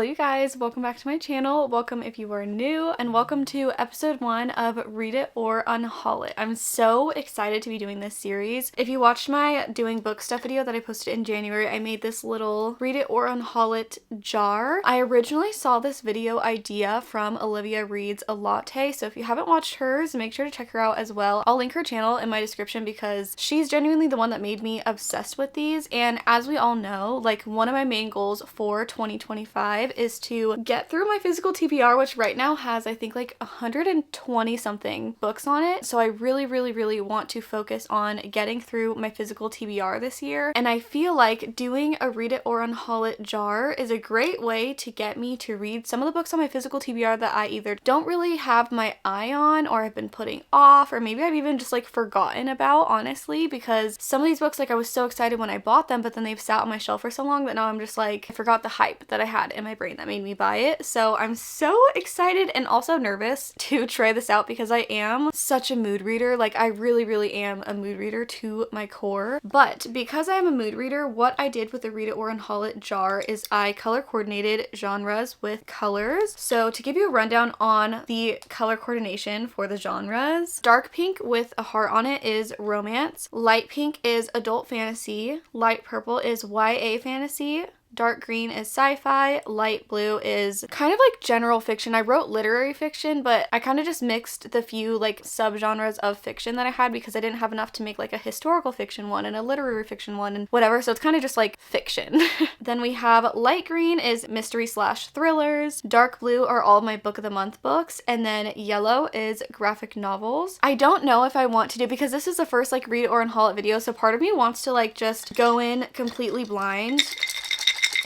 you guys, welcome back to my channel. Welcome if you are new, and welcome to episode 1 of Read It or Unhaul It. I'm so excited to be doing this series. If you watched my doing book stuff video that I posted in January, I made this little Read It or Unhaul It jar. I originally saw this video idea from Olivia Reads a Latte, so if you haven't watched hers, make sure to check her out as well. I'll link her channel in my description because she's genuinely the one that made me obsessed with these, and as we all know, like one of my main goals for 2025 is to get through my physical TBR, which right now has I think like 120 something books on it. So I really want to focus on getting through my physical TBR this year, and I feel like doing a Read It or Unhaul It jar is a great way to get me to read some of the books on my physical TBR that I either don't really have my eye on or I've been putting off, or maybe I've even just like forgotten about, honestly, because some of these books, like I was so excited when I bought them, but then they've sat on my shelf for so long that now I'm just like, I forgot the hype that I had in my brain that made me buy it. So I'm so excited and also nervous to try this out because I am such a mood reader. Like I really am a mood reader to my core. But because I am a mood reader, what I did with the Read It or Unhaul It jar is I color coordinated genres with colors. So to give you a rundown on the color coordination for the genres, dark pink with a heart on it is romance, light pink is adult fantasy, light purple is YA fantasy, dark green is sci-fi, light blue is kind of like general fiction. I wrote literary fiction, but I kind of just mixed the few like subgenres of fiction that I had because I didn't have enough to make like a historical fiction one and a literary fiction one and whatever, so it's kind of just like fiction. Then we have light green is mystery slash thrillers, dark blue are all of my book of the month books, and then yellow is graphic novels. I don't know if I want to do, because this is the first like Read It or Unhaul It video, so part of me wants to like just go in completely blind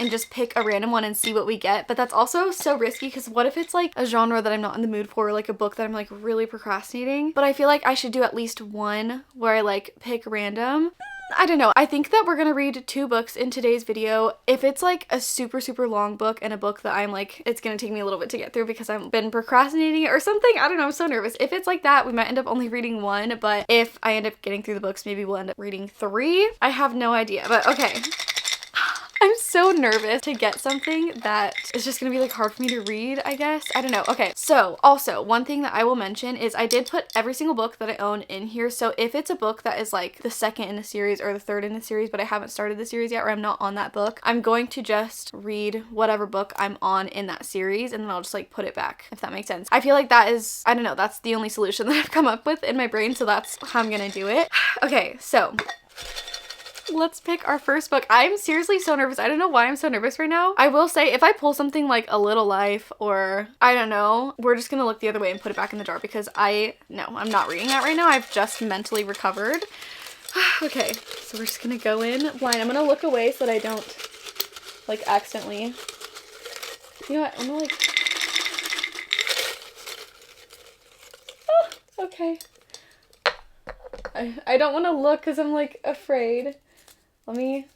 and just pick a random one and see what we get, but that's also so risky because what if it's like a genre that I'm not in the mood for, or like a book that I'm like really procrastinating? But I feel like I should do at least one where I like pick random. I don't know. I think that we're gonna read 2 books in today's video. If it's like a super long book and a book that I'm like, it's gonna take me a little bit to get through because I've been procrastinating or something, I don't know, I'm so nervous. If it's like that, we might end up only reading 1, but if I end up getting through the books, maybe we'll end up reading 3. I have no idea, but okay. I'm so nervous to get something that is just gonna be like hard for me to read, I guess. I don't know. Okay, so also one thing that I will mention is I did put every single book that I own in here. So if it's a book that is like the 2nd in the series or the 3rd in the series, but I haven't started the series yet, or I'm not on that book, I'm going to just read whatever book I'm on in that series, and then I'll just like put it back, if that makes sense. I feel like that is, I don't know, that's the only solution that I've come up with in my brain, so that's how I'm gonna do it. Okay, so let's pick our first book. I'm seriously so nervous. I don't know why I'm so nervous right now. I will say if I pull something like A Little Life or I don't know, we're just gonna look the other way and put it back in the jar because I'm not reading that right now. I've just mentally recovered. Okay, so we're just gonna go in blind. I'm gonna look away so that I don't like accidentally, you know what, I'm gonna like, oh, okay. I don't want to look because I'm like afraid. Let me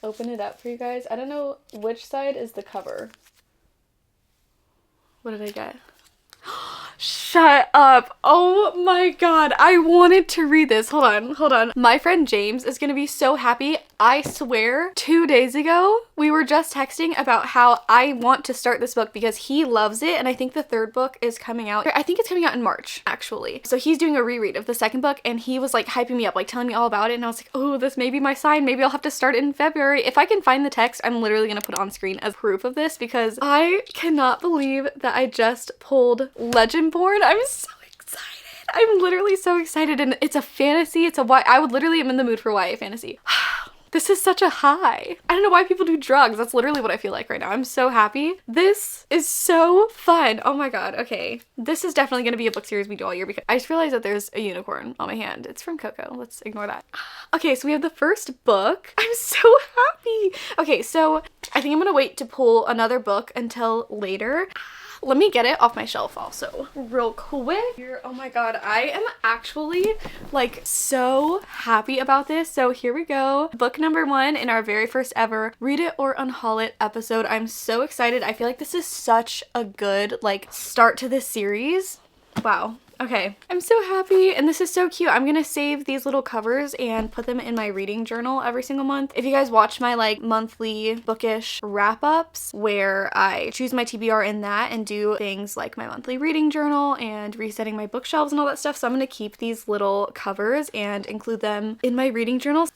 open it up for you guys. I don't know which side is the cover. What did I get? Shut up. Oh my god. I wanted to read this. Hold on. My friend James is gonna be so happy. I swear 2 days ago we were just texting about how I want to start this book because he loves it, and I think the 3rd book is coming out. I think it's coming out in March, actually. So he's doing a reread of the 2nd book, and he was like hyping me up, like telling me all about it, and I was like, oh, this may be my sign. Maybe I'll have to start it in February. If I can find the text, I'm literally gonna put it on screen as proof of this because I cannot believe that I just pulled Legendborn. I'm so excited. I'm literally so excited, and it's a fantasy. It's a I would literally am in the mood for YA fantasy. This is such a high. I don't know why people do drugs. That's literally what I feel like right now. I'm so happy. This is so fun. Oh my god. Okay. This is definitely going to be a book series we do all year because I just realized that there's a unicorn on my hand. It's from Coco. Let's ignore that. Okay, so we have the first book. I'm so happy. Okay, so I think I'm going to wait to pull another book until later. Let me get it off my shelf also real quick. Here, oh my god, I am actually like so happy about this. So here we go. Book number 1 in our very first ever Read It or Unhaul It episode. I'm so excited. I feel like this is such a good like start to this series. Wow. Okay, I'm so happy, and this is so cute. I'm gonna save these little covers and put them in my reading journal every single month. If you guys watch my like monthly bookish wrap-ups where I choose my TBR in that and do things like my monthly reading journal and resetting my bookshelves and all that stuff, so I'm gonna keep these little covers and include them in my reading journals.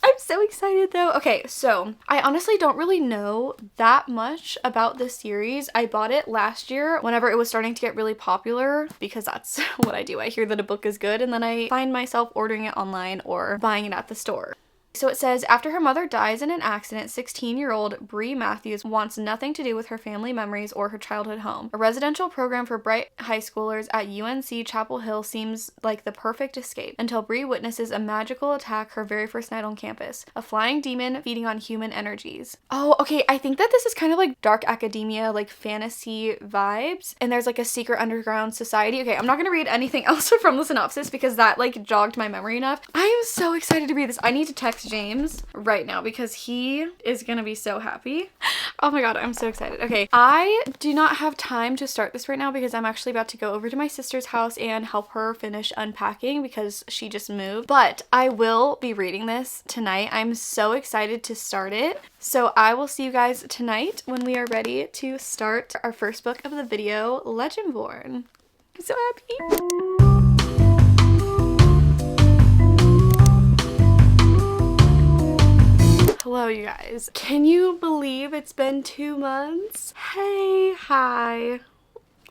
I'm so excited though. Okay, so I honestly don't really know that much about this series. I bought it last year whenever it was starting to get really popular because that's what I do. I hear that a book is good and then I find myself ordering it online or buying it at the store. So it says, after her mother dies in an accident, 16-year-old Bree Matthews wants nothing to do with her family memories or her childhood home. A residential program for bright high schoolers at UNC Chapel Hill seems like the perfect escape until Bree witnesses a magical attack her very first night on campus. A flying demon feeding on human energies. Oh, okay, I think that this is kind of like dark academia, like fantasy vibes. And there's like a secret underground society. Okay, I'm not gonna read anything else from the synopsis because that like jogged my memory enough. I am so excited to read this. I need to text James right now because he is gonna be so happy. Oh my god, I'm so excited. Okay, I do not have time to start this right now because I'm actually about to go over to my sister's house and help her finish unpacking because she just moved. But I will be reading this tonight. I'm so excited to start it. So I will see you guys tonight when we are ready to start our first book of the video, Legendborn. I'm so happy. Hello, you guys. Can you believe it's been 2 months? Hey, hi.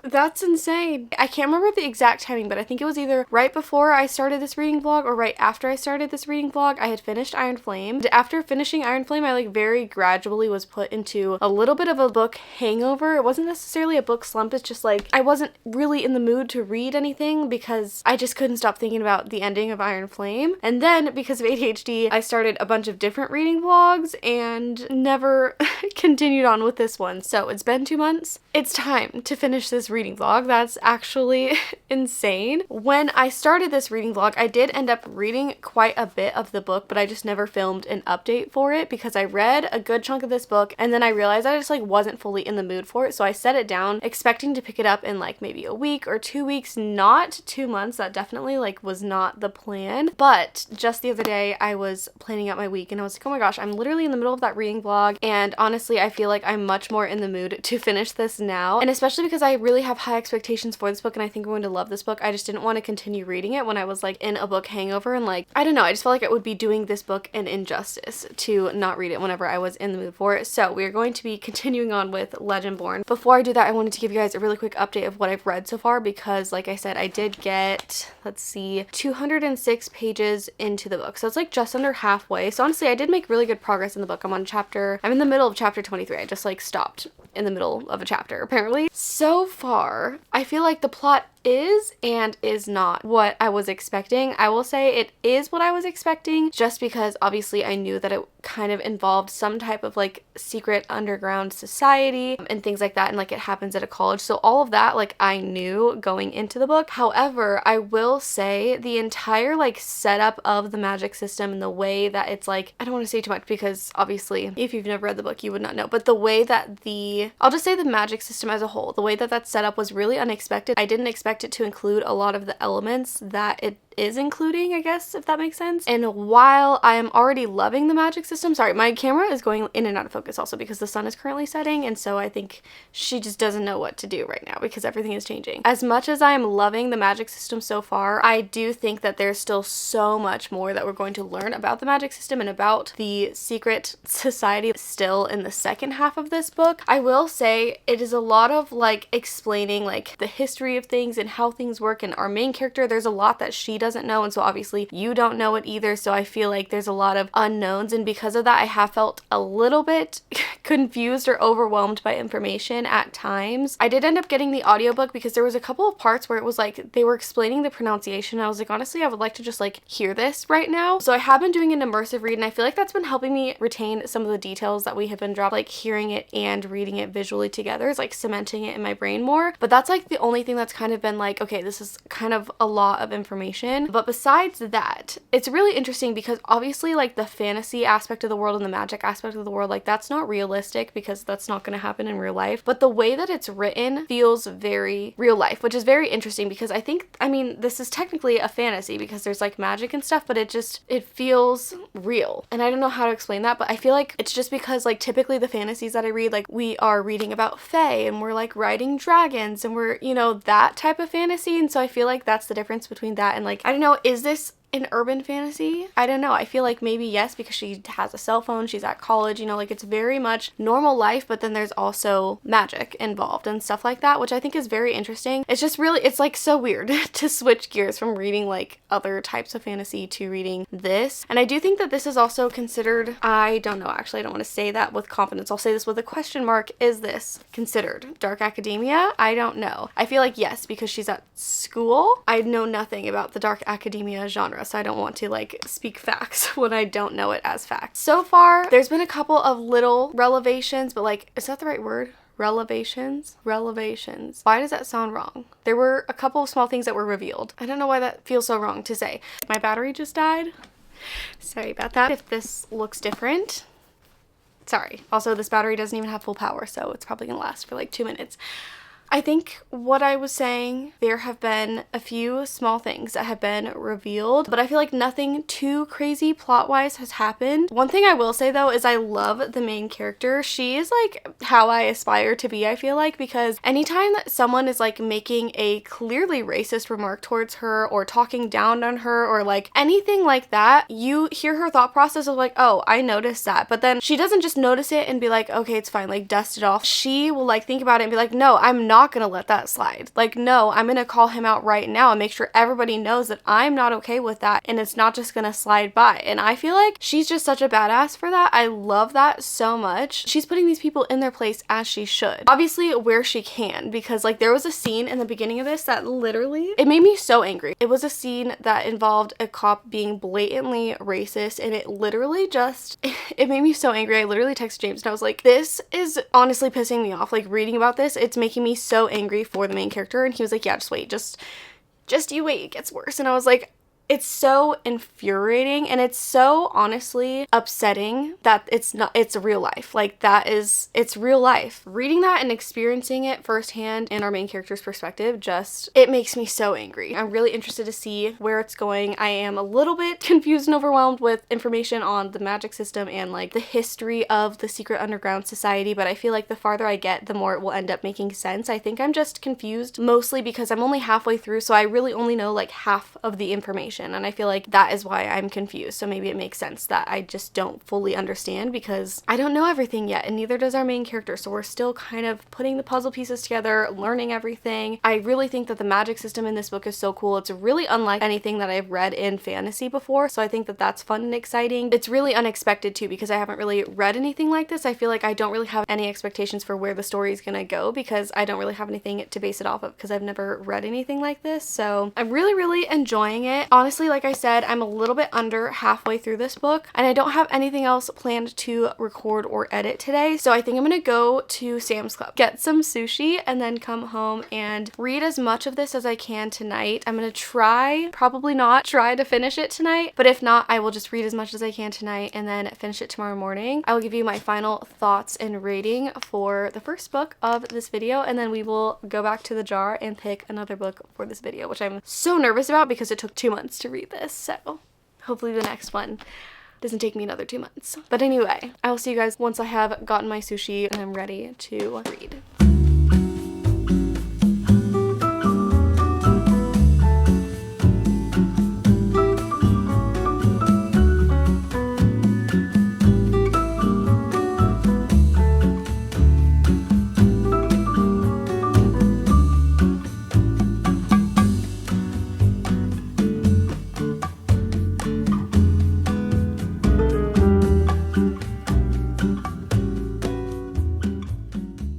That's insane. I can't remember the exact timing, but I think it was either right before I started this reading vlog or right after I started this reading vlog. I had finished Iron Flame. And after finishing Iron Flame, I like very gradually was put into a little bit of a book hangover. It wasn't necessarily a book slump. It's just like I wasn't really in the mood to read anything because I just couldn't stop thinking about the ending of Iron Flame. And then because of ADHD, I started a bunch of different reading vlogs and never continued on with this one. So it's been 2 months. It's time to finish this reading vlog. That's actually insane. When I started this reading vlog, I did end up reading quite a bit of the book, but I just never filmed an update for it because I read a good chunk of this book and then I realized I just like wasn't fully in the mood for it. So I set it down expecting to pick it up in like maybe a week or 2 weeks, not 2 months. That definitely like was not the plan. But just the other day I was planning out my week and I was like, oh my gosh, I'm literally in the middle of that reading vlog. And honestly, I feel like I'm much more in the mood to finish this now. And especially because I really have high expectations for this book and I think I'm going to love this book. I just didn't want to continue reading it when I was like in a book hangover and like, I don't know, I just felt like it would be doing this book an injustice to not read it whenever I was in the mood for it. So we are going to be continuing on with Legendborn. Before I do that, I wanted to give you guys a really quick update of what I've read so far because like I said, I did get, let's see, 206 pages into the book. So it's like just under halfway. So honestly, I did make really good progress in the book. I'm in the middle of chapter 23. I just like stopped in the middle of a chapter apparently. So far, I feel like the plot is and is not what I was expecting. I will say it is what I was expecting just because obviously I knew that it kind of involved some type of like secret underground society and things like that, and like it happens at a college. So all of that like I knew going into the book. However, I will say the entire like setup of the magic system and the way that it's like, I don't want to say too much because obviously if you've never read the book you would not know, but the way that I'll just say the magic system as a whole, the way that that's set up was really unexpected. I didn't expect it to include a lot of the elements that it is including, I guess, if that makes sense. And while I am already loving the magic system, sorry, my camera is going in and out of focus also because the sun is currently setting, and so I think she just doesn't know what to do right now because everything is changing. As much as I am loving the magic system so far, I do think that there's still so much more that we're going to learn about the magic system and about the secret society still in the second half of this book. I will say it is a lot of like explaining like the history of things and how things work, and our main character, there's a lot that she doesn't know, and so obviously you don't know it either, so I feel like there's a lot of unknowns, and because of that I have felt a little bit confused or overwhelmed by information at times. I did end up getting the audiobook because there was a couple of parts where it was like they were explaining the pronunciation. I was like, honestly, I would like to just like hear this right now. So I have been doing an immersive read, and I feel like that's been helping me retain some of the details that we have been dropped, like hearing it and reading it visually together is like cementing it in my brain more. But that's like the only thing that's kind of been like, okay, this is kind of a lot of information. written. But besides that, it's really interesting because obviously like the fantasy aspect of the world and the magic aspect of the world, like that's not realistic because that's not going to happen in real life. But the way that it's written feels very real life, which is very interesting because I mean, this is technically a fantasy because there's like magic and stuff, but it feels real. And I don't know how to explain that, but I feel like it's just because like typically the fantasies that I read, like we are reading about fae and we're like riding dragons and we're, you know, that type of fantasy. And so I feel like that's the difference between that and like, I don't know, is this an urban fantasy? I don't know. I feel like maybe yes, because she has a cell phone, she's at college, you know, like it's very much normal life, but then there's also magic involved and stuff like that, which I think is very interesting. It's just really, it's like so weird to switch gears from reading like other types of fantasy to reading this. And I do think that this is also considered, I don't know, actually, I don't want to say that with confidence. I'll say this with a question mark. Is this considered dark academia? I don't know. I feel like yes, because she's at school. I know nothing about the dark academia genre, so I don't want to like speak facts when I don't know it as facts. So far, there's been a couple of little revelations, but like, is that the right word? Revelations? Why does that sound wrong? There were a couple of small things that were revealed. I don't know why that feels so wrong to say. My battery just died. Sorry about that. If this looks different, sorry. Also, this battery doesn't even have full power, so it's probably gonna last for like 2 minutes. I think what I was saying, there have been a few small things that have been revealed, but I feel like nothing too crazy plot-wise has happened. One thing I will say though is I love the main character. She is like how I aspire to be, I feel like, because anytime that someone is like making a clearly racist remark towards her or talking down on her or like anything like that, you hear her thought process of like, oh, I noticed that. But then she doesn't just notice it and be like, okay, it's fine, like dust it off. She will like think about it and be like, no, I'm not gonna let that slide. Like, no, I'm gonna call him out right now and make sure everybody knows that I'm not okay with that and it's not just gonna slide by. And I feel like she's just such a badass for that. I love that so much. She's putting these people in their place as she should. Obviously where she can, because like there was a scene in the beginning of this that literally, it made me so angry. It was a scene that involved a cop being blatantly racist and it literally just, it made me so angry. I literally texted James and I was like, this is honestly pissing me off. Like reading about this, it's making me so angry for the main character. And he was like, yeah, just wait, just you wait, it gets worse. And I was like, it's so infuriating and it's so honestly upsetting that it's real life. Like it's real life. Reading that and experiencing it firsthand in our main character's perspective, it makes me so angry. I'm really interested to see where it's going. I am a little bit confused and overwhelmed with information on the magic system and like the history of the secret underground society, but I feel like the farther I get, the more it will end up making sense. I think I'm just confused mostly because I'm only halfway through, so I really only know like half of the information. And I feel like that is why I'm confused. So maybe it makes sense that I just don't fully understand because I don't know everything yet and neither does our main character. So we're still kind of putting the puzzle pieces together, learning everything. I really think that the magic system in this book is so cool. It's really unlike anything that I've read in fantasy before. So I think that that's fun and exciting. It's really unexpected too because I haven't really read anything like this. I feel like I don't really have any expectations for where the story is going to go because I don't really have anything to base it off of because I've never read anything like this. So I'm really enjoying it. Honestly, like I said, I'm a little bit under halfway through this book and I don't have anything else planned to record or edit today. So I think I'm gonna go to Sam's Club, get some sushi, and then come home and read as much of this as I can tonight. I'm gonna probably not try to finish it tonight, but if not, I will just read as much as I can tonight and then finish it tomorrow morning. I will give you my final thoughts and rating for the first book of this video, and then we will go back to the jar and pick another book for this video, which I'm so nervous about because it took 2 months to read this, so hopefully the next one doesn't take me another 2 months. But anyway, I will see you guys once I have gotten my sushi and I'm ready to read.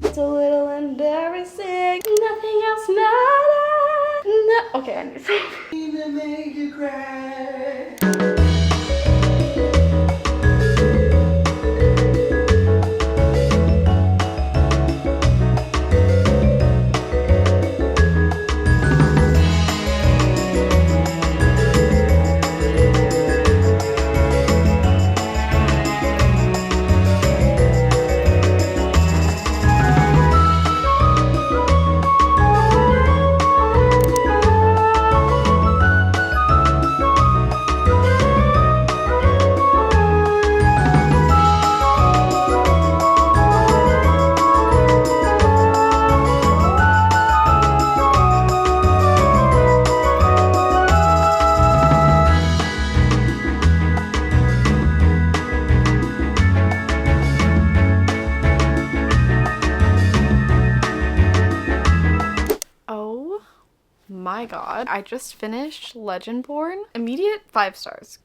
It's a little embarrassing. Nothing else matters. No. Okay, I need to say. To make you cry. my god. I just finished Legendborn. Immediate 5 stars.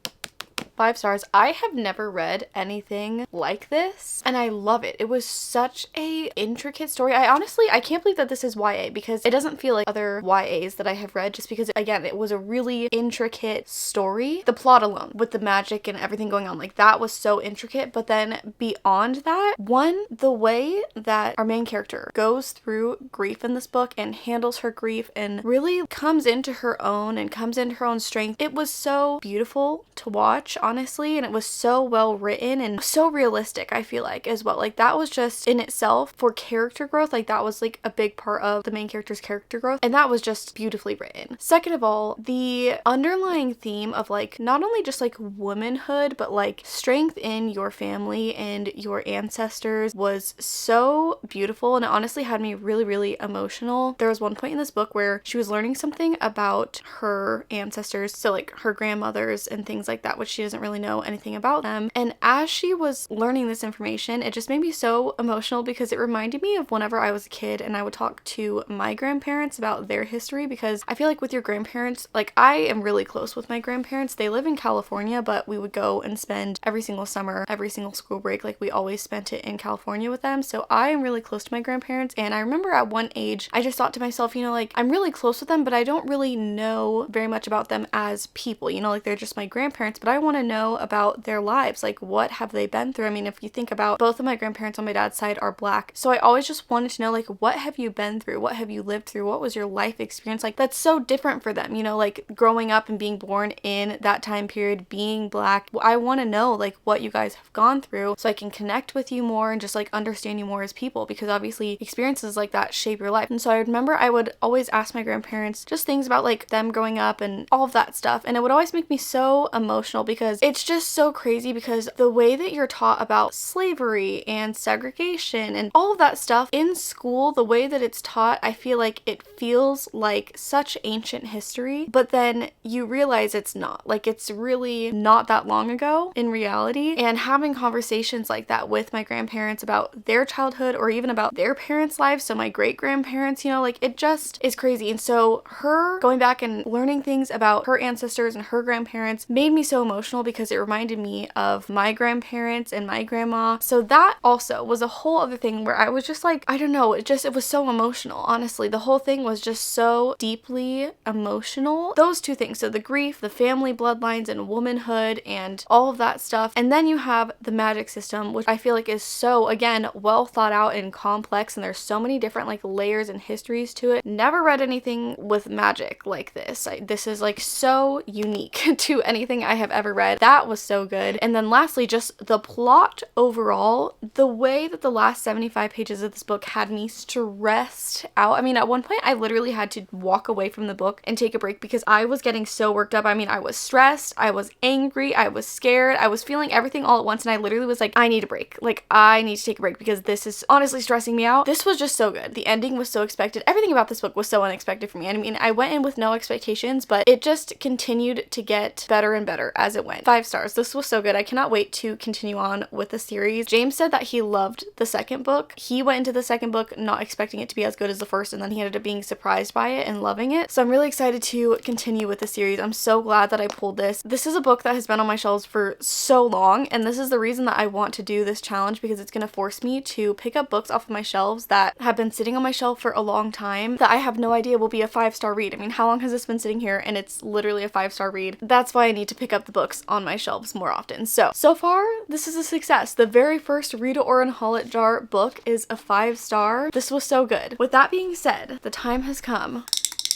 5 stars. I have never read anything like this and I love it. It was such a intricate story. I can't believe that this is YA because it doesn't feel like other YAs that I have read, just because again, it was a really intricate story. The plot alone with the magic and everything going on, like that was so intricate. But then beyond that, the way that our main character goes through grief in this book and handles her grief and really comes into her own and comes into her own strength. It was so beautiful to watch, honestly, and it was so well written and so realistic, I feel like, as well. Like that was just in itself for character growth, like that was like a big part of the main character's character growth, and that was just beautifully written. Second of all, the underlying theme of like not only just like womanhood but like strength in your family and your ancestors was so beautiful, and it honestly had me really, really emotional. There was one point in this book where she was learning something about her ancestors, so like her grandmothers and things like that, which she doesn't really know anything about them. And as she was learning this information, it just made me so emotional because it reminded me of whenever I was a kid and I would talk to my grandparents about their history, because I feel like with your grandparents, like I am really close with my grandparents. They live in California, but we would go and spend every single summer, every single school break, like we always spent it in California with them. So I am really close to my grandparents, and I remember at one age I just thought to myself, you know, like I'm really close with them, but I don't really know very much about them as people, you know, like they're just my grandparents, but I want to know about their lives, like what have they been through. I mean, if you think about, both of my grandparents on my dad's side are Black, so I always just wanted to know, like, what have you been through, what have you lived through, what was your life experience like that's so different for them, you know, like growing up and being born in that time period, being Black. I want to know like what you guys have gone through so I can connect with you more and just like understand you more as people, because obviously experiences like that shape your life. And so I remember I would always ask my grandparents just things about like them growing up and all of that stuff, and it would always make me so emotional because it's just so crazy, because the way that you're taught about slavery and segregation and all of that stuff in school, the way that it's taught, I feel like it feels like such ancient history, but then you realize it's not. Like it's really not that long ago in reality. And having conversations like that with my grandparents about their childhood or even about their parents' lives, so my great grandparents, you know, like it just is crazy. And so her going back and learning things about her ancestors and her grandparents made me so emotional because it reminded me of my grandparents and my grandma. So that also was a whole other thing where I was just like, I don't know, it was so emotional. Honestly, the whole thing was just so deeply emotional. Those two things, so the grief, the family bloodlines and womanhood and all of that stuff. And then you have the magic system, which I feel like is so, again, well thought out and complex, and there's so many different like layers and histories to it. Never read anything with magic like this. This is like so unique to anything I have ever read. That was so good. And then lastly, just the plot overall, the way that the last 75 pages of this book had me stressed out. I mean, at one point I literally had to walk away from the book and take a break because I was getting so worked up. I mean, I was stressed, I was angry, I was scared, I was feeling everything all at once, and I literally was like, I need a break. Like, I need to take a break because this is honestly stressing me out. This was just so good. The ending was so expected. Everything about this book was so unexpected for me. I mean, I went in with no expectations, but it just continued to get better and better as it went. 5 stars. This was so good. I cannot wait to continue on with the series. James said that he loved the second book. He went into the second book not expecting it to be as good as the first, and then he ended up being surprised by it and loving it. So I'm really excited to continue with the series. I'm so glad that I pulled this. This is a book that has been on my shelves for so long, and this is the reason that I want to do this challenge, because it's going to force me to pick up books off of my shelves that have been sitting on my shelf for a long time that I have no idea will be a 5-star read. I mean, how long has this been sitting here and it's literally a 5-star read? That's why I need to pick up the books on my shelves more often. So far, this is a success. The very first Read It or Unhaul It jar book is a 5-star. This was so good. With that being said, the time has come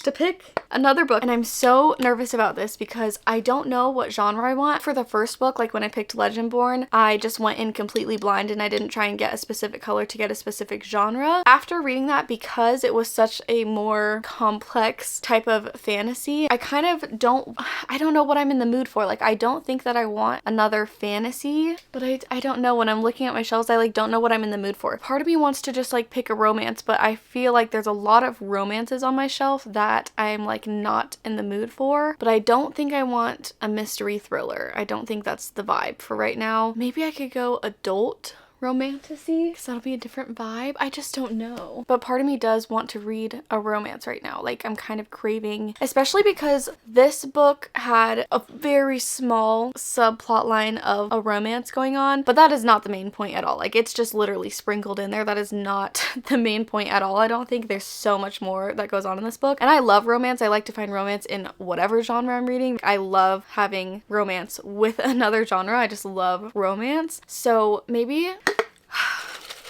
to pick another book, and I'm so nervous about this because I don't know what genre I want. For the first book, like when I picked Legendborn, I just went in completely blind and I didn't try and get a specific color to get a specific genre. After reading that, because it was such a more complex type of fantasy, I don't know what I'm in the mood for. Like, I don't think that I want another fantasy, but I don't know. When I'm looking at my shelves, I like don't know what I'm in the mood for. Part of me wants to just like pick a romance, but I feel like there's a lot of romances on my shelf that I'm like not in the mood for. But I don't think I want a mystery thriller. I don't think that's the vibe for right now. Maybe I could go adult romantic-y, because that'll be a different vibe. I just don't know. But part of me does want to read a romance right now. Like, I'm kind of craving, especially because this book had a very small subplot line of a romance going on, but that is not the main point at all. Like, it's just literally sprinkled in there. That is not the main point at all. I don't think there's so much more that goes on in this book. And I love romance. I like to find romance in whatever genre I'm reading. I love having romance with another genre. I just love romance. So maybe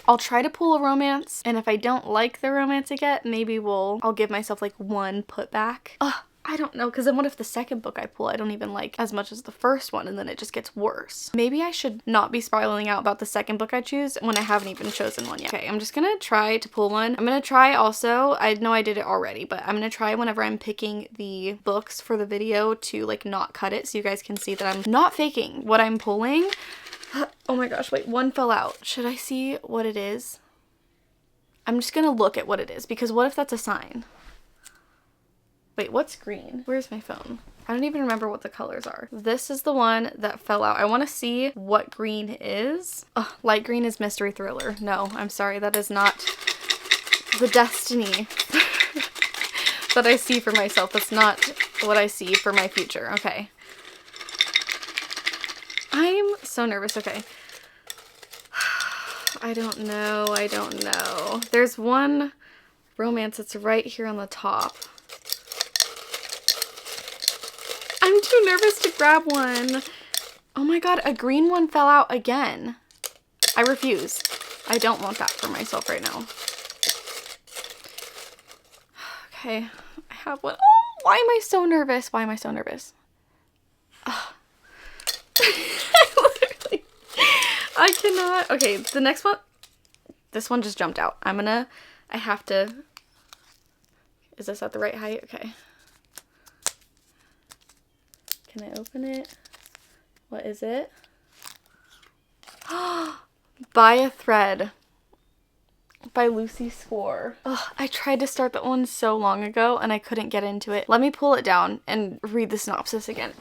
I'll try to pull a romance, and if I don't like the romance I get, maybe I'll give myself like one putback. I don't know, because then what if the second book I pull I don't even like as much as the first one, and then it just gets worse? Maybe I should not be spiraling out about the second book I choose when I haven't even chosen one yet. Okay, I'm just gonna try to pull one. I'm gonna try also, I know I did it already, but I'm gonna try whenever I'm picking the books for the video to like not cut it so you guys can see that I'm not faking what I'm pulling. Oh my gosh, wait, one fell out. Should I see what it is? I'm just gonna look at what it is, because what if that's a sign? Wait, what's green? Where's my phone? I don't even remember what the colors are. This is the one that fell out. I want to see what green is. Oh, light green is mystery thriller. No, I'm sorry, that is not the destiny that I see for myself. That's not what I see for my future. Okay. I'm so nervous. Okay. I don't know. There's one romance that's right here on the top. I'm too nervous to grab one. Oh my god, a green one fell out again. I refuse. I don't want that for myself right now. Okay, I have one. Oh, why am I so nervous? Why am I so nervous? Oh. I cannot. Okay, the next one. This one just jumped out. I have to. Is this at the right height? Okay. Can I open it? What is it? By a Thread by Lucy Score. Oh, I tried to start that one so long ago and I couldn't get into it. Let me pull it down and read the synopsis again.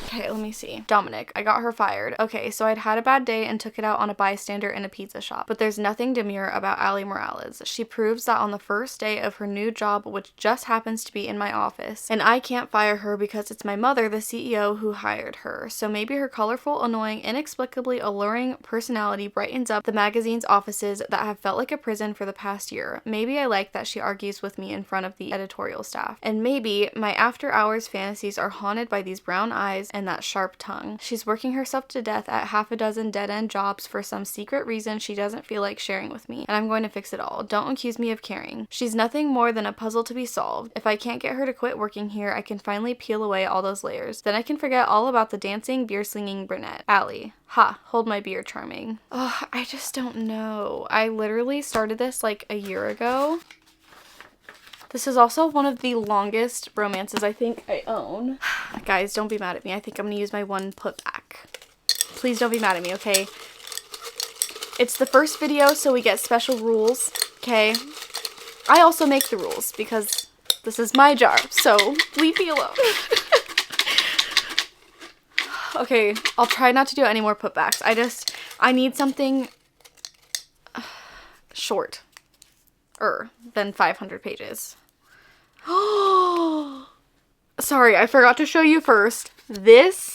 Okay, let me see. Dominic, I got her fired. Okay, so I'd had a bad day and took it out on a bystander in a pizza shop. But there's nothing demure about Ali Morales. She proves that on the first day of her new job, which just happens to be in my office. And I can't fire her because it's my mother, the CEO, who hired her. So maybe her colorful, annoying, inexplicably alluring personality brightens up the magazine's offices that have felt like a prison for the past year. Maybe I like that she argues with me in front of the editorial staff. And maybe my after-hours fantasies are haunted by these brown eyes and that sharp tongue. She's working herself to death at half a dozen dead-end jobs for some secret reason she doesn't feel like sharing with me, and I'm going to fix it all. Don't accuse me of caring. She's nothing more than a puzzle to be solved. If I can't get her to quit working here, I can finally peel away all those layers. Then I can forget all about the dancing, beer-slinging brunette. Allie. Ha, hold my beer, charming. Oh, I just don't know. I literally started this like a year ago. This is also one of the longest romances I think I own. Guys, don't be mad at me. I think I'm gonna use my one putback. Please don't be mad at me, okay? It's the first video, so we get special rules, okay? I also make the rules because this is my jar, so leave me alone. Okay, I'll try not to do any more putbacks. I need something shorter than 500 pages. Oh, sorry, I forgot to show you first. This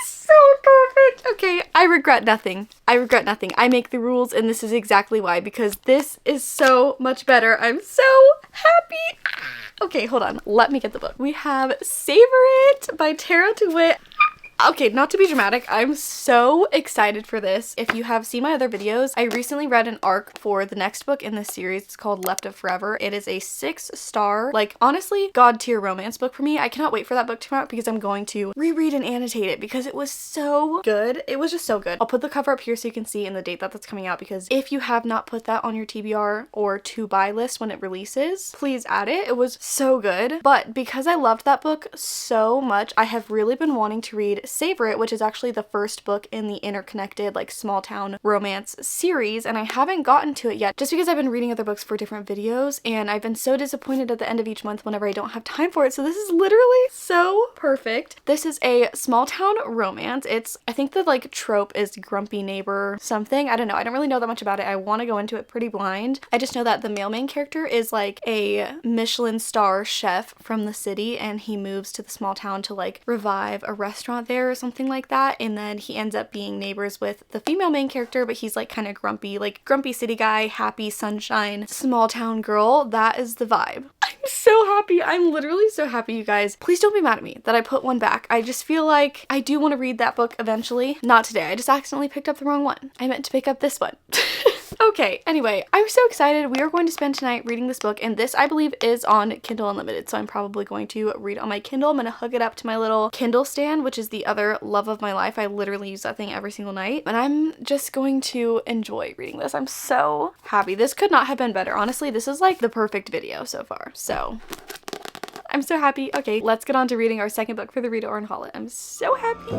is so perfect. Okay, I regret nothing. I make the rules, and this is exactly why, because this is so much better. I'm so happy. Okay, hold on. Let me get the book. We have Savor It by Tara DeWitt. Okay, not to be dramatic, I'm so excited for this. If you have seen my other videos, I recently read an arc for the next book in this series. It's called Left of Forever. It is a 6-star, like, honestly, god tier romance book for me. I cannot wait for that book to come out because I'm going to reread and annotate it because it was so good. It was just so good. I'll put the cover up here so you can see and the date that that's coming out, because if you have not put that on your TBR or to buy list when it releases, please add it. It was so good. But because I loved that book so much, I have really been wanting to read Savor It, which is actually the first book in the interconnected like small town romance series, and I haven't gotten to it yet just because I've been reading other books for different videos, and I've been so disappointed at the end of each month whenever I don't have time for it. So this is literally so perfect. This is a small town romance. I think the like trope is grumpy neighbor something. I don't know. I don't really know that much about it. I want to go into it pretty blind. I just know that the male main character is like a Michelin star chef from the city, and he moves to the small town to like revive a restaurant there or something like that, and then he ends up being neighbors with the female main character, but he's like kind of grumpy, like grumpy city guy, happy sunshine small town girl. That is the vibe. I'm so happy. I'm literally so happy, you guys. Please don't be mad at me that I put one back. I just feel like I do want to read that book eventually. Not today. I just accidentally picked up the wrong one. I meant to pick up this one. Okay, anyway, I'm so excited. We are going to spend tonight reading this book, and this I believe is on Kindle Unlimited, so I'm probably going to read on my Kindle. I'm going to hook it up to my little Kindle stand, which is the other love of my life. I literally use that thing every single night, and I'm just going to enjoy reading this. I'm so happy. This could not have been better. Honestly, this is like the perfect video so far, so I'm so happy. Okay, let's get on to reading our second book for the Read It or Unhaul It. I'm so happy.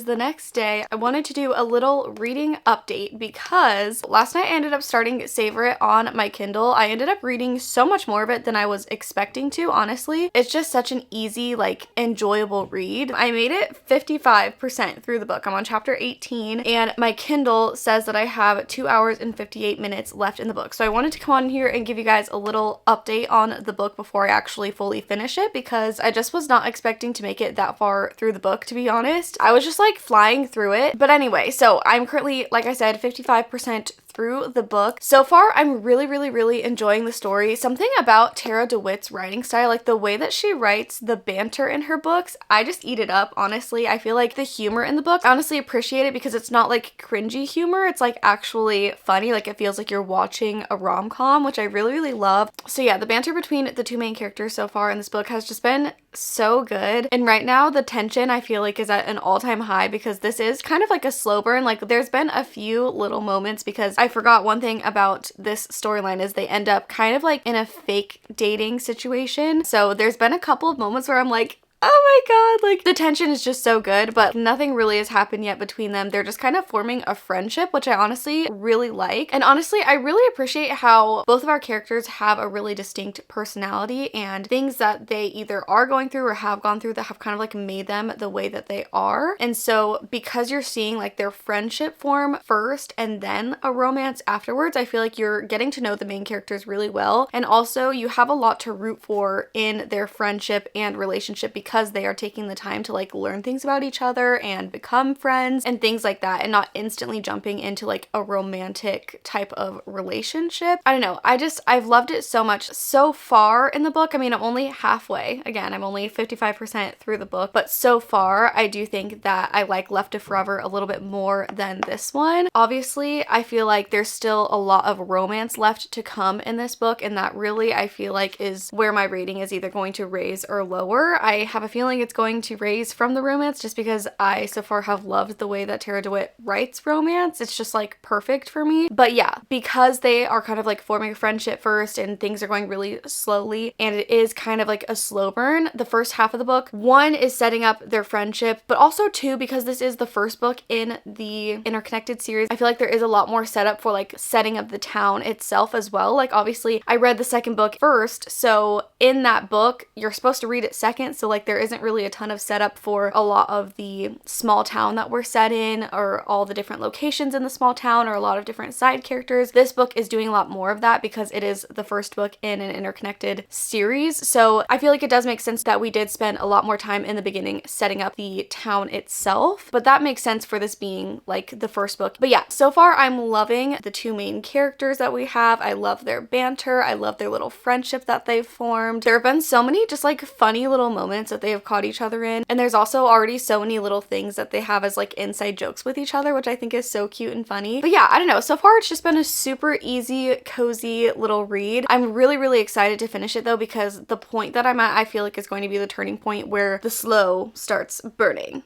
The next day, I wanted to do a little reading update because last night I ended up starting Savor It on my Kindle. I ended up reading so much more of it than I was expecting to, honestly. It's just such an easy, like, enjoyable read. I made it 55% through the book. I'm on chapter 18, and my Kindle says that I have 2 hours and 58 minutes left in the book. So I wanted to come on here and give you guys a little update on the book before I actually fully finish it, because I just was not expecting to make it that far through the book, to be honest. I was just like flying through it. But anyway, so I'm currently, like I said, 55% through the book. So far, I'm really enjoying the story. Something about Tara DeWitt's writing style, like the way that she writes the banter in her books, I just eat it up, honestly. I feel like the humor in the book, I honestly appreciate it because it's not like cringy humor. It's like actually funny. Like it feels like you're watching a rom-com, which I really love. So yeah, the banter between the two main characters so far in this book has just been so good. And right now the tension I feel like is at an all-time high because this is kind of like a slow burn. Like there's been a few little moments, because I forgot one thing about this storyline is they end up kind of like in a fake dating situation. So there's been a couple of moments where I'm like, oh my god, like the tension is just so good, but nothing really has happened yet between them. They're just kind of forming a friendship, which I honestly really like. And honestly, I really appreciate how both of our characters have a really distinct personality and things that they either are going through or have gone through that have kind of like made them the way that they are. And so because you're seeing like their friendship form first and then a romance afterwards, I feel like you're getting to know the main characters really well. And also you have a lot to root for in their friendship and relationship because they are taking the time to like learn things about each other and become friends and things like that, and not instantly jumping into like a romantic type of relationship. I don't know. I've loved it so much so far in the book. I mean, I'm only halfway. Again, I'm only 55% through the book, but so far I do think that I like Left to Forever a little bit more than this one. Obviously, I feel like there's still a lot of romance left to come in this book, and that really I feel like is where my rating is either going to raise or lower. I have a feeling it's going to raise from the romance just because I so far have loved the way that Tara DeWitt writes romance. It's just like perfect for me. But yeah, because they are kind of like forming a friendship first and things are going really slowly and it is kind of like a slow burn, the first half of the book, one is setting up their friendship, but also two, because this is the first book in the interconnected series, I feel like there is a lot more setup for like setting up the town itself as well. Like obviously I read the second book first, so in that book you're supposed to read it second, so like there isn't really a ton of setup for a lot of the small town that we're set in or all the different locations in the small town or a lot of different side characters. This book is doing a lot more of that because it is the first book in an interconnected series. So I feel like it does make sense that we did spend a lot more time in the beginning setting up the town itself, but that makes sense for this being like the first book. But yeah, so far I'm loving the two main characters that we have. I love their banter. I love their little friendship that they've formed. There have been so many just like funny little moments that they have caught each other in. And there's also already so many little things that they have as like inside jokes with each other, which I think is so cute and funny. But yeah, I don't know. So far, it's just been a super easy, cozy little read. I'm really, really excited to finish it though, because the point that I'm at, I feel like is going to be the turning point where the slow starts burning,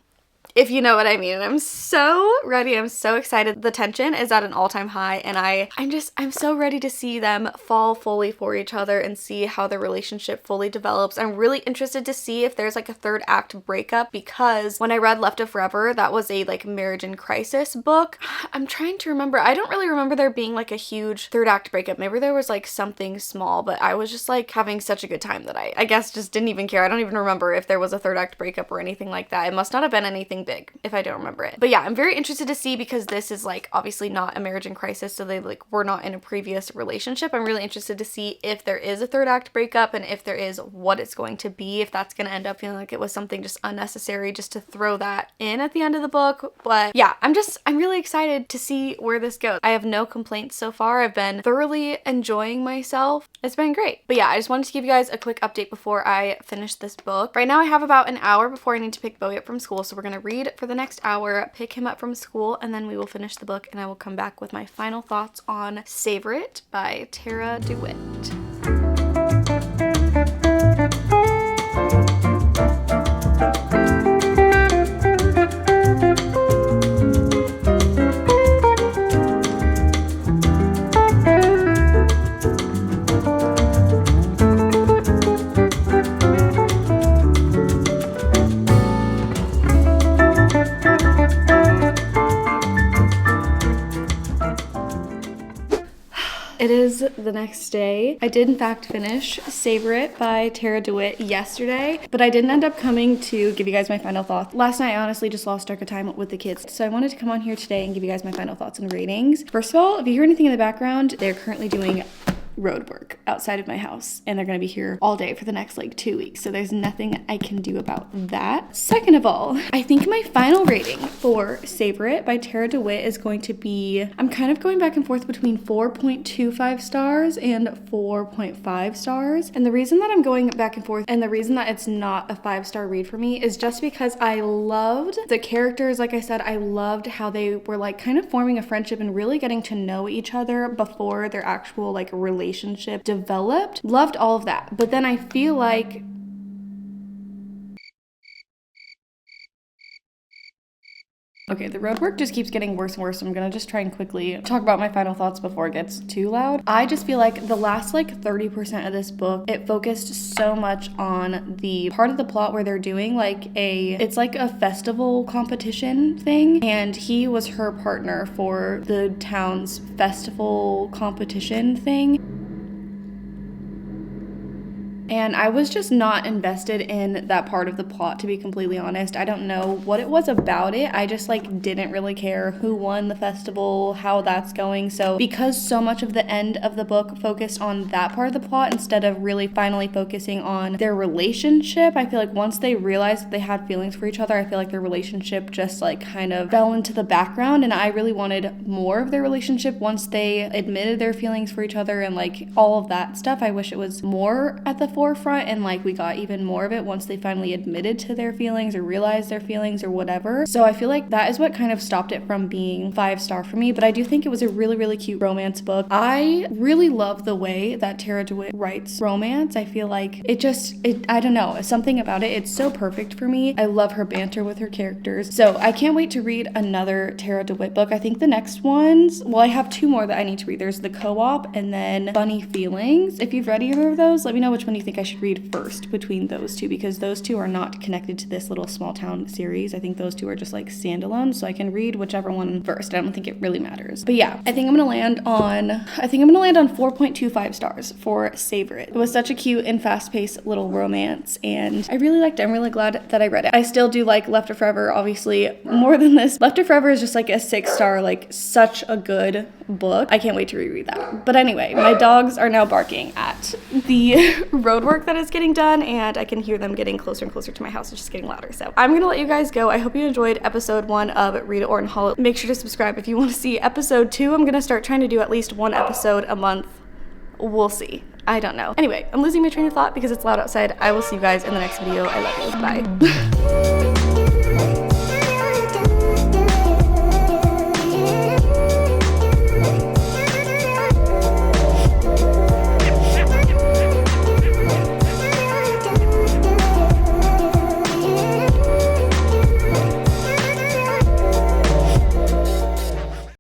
if you know what I mean. And I'm so ready. I'm so excited. The tension is at an all-time high, and I'm so ready to see them fall fully for each other and see how their relationship fully develops. I'm really interested to see if there's like a third act breakup, because when I read Left of Forever, that was a like marriage in crisis book. I'm trying to remember. I don't really remember there being like a huge third act breakup. Maybe there was like something small, but I was just like having such a good time that I guess just didn't even care. I don't even remember if there was a third act breakup or anything like that. It must not have been anything big if I don't remember it. But yeah, I'm very interested to see, because this is like obviously not a marriage in crisis, so they like were not in a previous relationship. I'm really interested to see if there is a third act breakup, and if there is, what it's going to be, if that's going to end up feeling like it was something just unnecessary just to throw that in at the end of the book. But yeah, I'm really excited to see where this goes. I have no complaints so far. I've been thoroughly enjoying myself. It's been great. But yeah, I just wanted to give you guys a quick update before I finish this book. Right now I have about an hour before I need to pick Bowie up from school, so we're going to read for the next hour, pick him up from school, and then we will finish the book, and I will come back with my final thoughts on Savor It by Tara DeWitt. It is the next day. I did in fact finish Savor It by Tara DeWitt yesterday, but I didn't end up coming to give you guys my final thoughts. Last night I honestly just lost track of time with the kids, so I wanted to come on here today and give you guys my final thoughts and ratings. First of all, if you hear anything in the background, they're currently doing road work outside of my house, and they're gonna be here all day for the next like 2 weeks, so there's nothing I can do about that. Second of all, I think my final rating for Savor It by Tara DeWitt is going to be, I'm kind of going back and forth between 4.25 stars and 4.5 stars, and the reason that I'm going back and forth and the reason that it's not a 5-star read for me is just because I loved the characters. Like I said, I loved how they were like kind of forming a friendship and really getting to know each other before their actual like relationship developed. Loved all of that. But then I feel like okay, the road work just keeps getting worse and worse, so I'm gonna just try and quickly talk about my final thoughts before it gets too loud. I just feel like the last like 30% of this book, it focused so much on the part of the plot where they're doing like it's like a festival competition thing, and he was her partner for the town's festival competition thing. And I was just not invested in that part of the plot, to be completely honest. I don't know what it was about it. I just like didn't really care who won the festival, how that's going. So because so much of the end of the book focused on that part of the plot instead of really finally focusing on their relationship, I feel like once they realized that they had feelings for each other, I feel like their relationship just like kind of fell into the background, and I really wanted more of their relationship once they admitted their feelings for each other and like all of that stuff. I wish it was more at the forefront, and like we got even more of it once they finally admitted to their feelings or realized their feelings or whatever. So I feel like that is what kind of stopped it from being 5-star for me, but I do think it was a really, really cute romance book. I really love the way that Tara DeWitt writes romance. I feel like I don't know, something about it, it's so perfect for me. I love her banter with her characters. So I can't wait to read another Tara DeWitt book. I think the next ones, well, I have 2 more that I need to read. There's The Co-op and then Funny Feelings. If you've read either of those, let me know which one you think I should read first between those 2, because those 2 are not connected to this little small town series. I think those 2 are just like standalone, so I can read whichever one first. I don't think it really matters. But yeah, I think I'm gonna land on 4.25 stars for Savor It. It was such a cute and fast-paced little romance, and I really liked it. I'm really glad that I read it. I still do like Left of Forever, obviously, more than this. Left of Forever is just like a 6-star, like such a good book. I can't wait to reread that. But anyway, my dogs are now barking at the road work that is getting done, and I can hear them getting closer and closer to my house. It's just getting louder. So I'm gonna let you guys go. I hope you enjoyed episode 1 of Read It or Unhaul It. Make sure to subscribe if you want to see episode 2. I'm gonna start trying to do at least 1 episode a month we'll see. I don't know. Anyway, I'm losing my train of thought because it's loud outside. I will see you guys in the next video. I love you. Bye.